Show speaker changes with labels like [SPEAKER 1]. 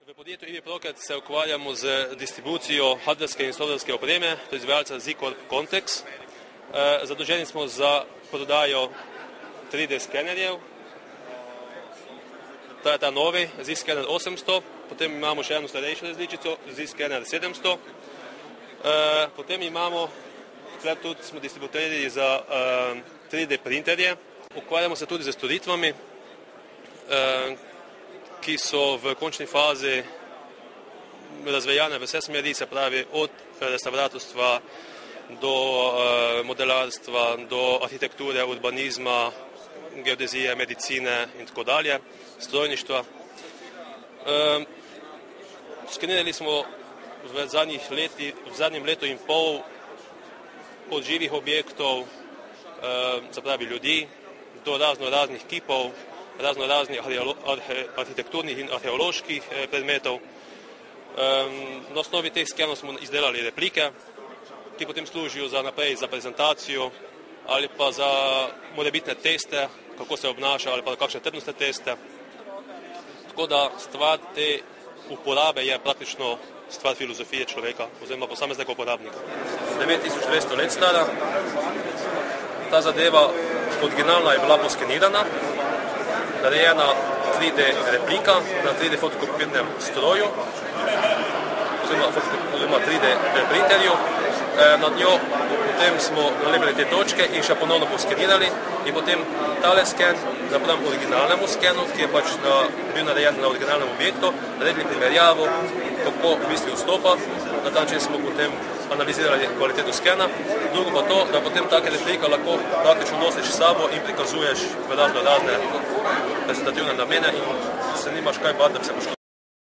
[SPEAKER 1] V podjetju EV Proket se ukvarjamo z distribucijo hardverske in softverske opreme, to je izvajalca Z-Corp Contex. Zadolženi smo za prodajo 3D skenerjev. To je ta novi Z-Scanner 800, potem imamo še eno starejšo različico, Z-Scanner 700. Potem imamo, tudi smo distributerji za 3D printerje. Ukvarjamo se tudi z storitvami, ki so v končni fazi razvejane v vse smeri, se pravi od restauratorstva do modelarstva, do arhitekture, urbanizma, geodezije, medicine in tako dalje, strojništva. Skenirali smo v zadnjem letu in pol od živih objektov, se pravi ljudi, do raznih kipov, raznih arhitekturnih in arheoloških predmetov. Na osnovi teh skenov smo izdelali replike, ki potem služijo za naprej za prezentacijo ali pa za morebitne teste, kako se obnaša ali pa kakšne trdnostne teste. Tako da stvar te uporabe je praktično stvar filozofije človeka oziroma posameznega uporabnika. 9200 let stara, ta zadeva originalna je bila poskenirana, narejena 3D replika na 3D fotokopirnem stroju oziroma 3D printerju. Nad njo potem smo nalepili te točke in še ponovno poskenirali in potem tale sken napram originalnemu skenu, ki je pač bil narejen na originalnem objektu, naredili primerjavo, kako v bistvu vstopa. Na ta način smo potem analizirali kvaliteto skena. Drugo pa to, da potem take replike lahko praktično nosiš s sabo in prikazuješ v razne prezentativne namene in se nimaš kaj bati, da bi se poškodil.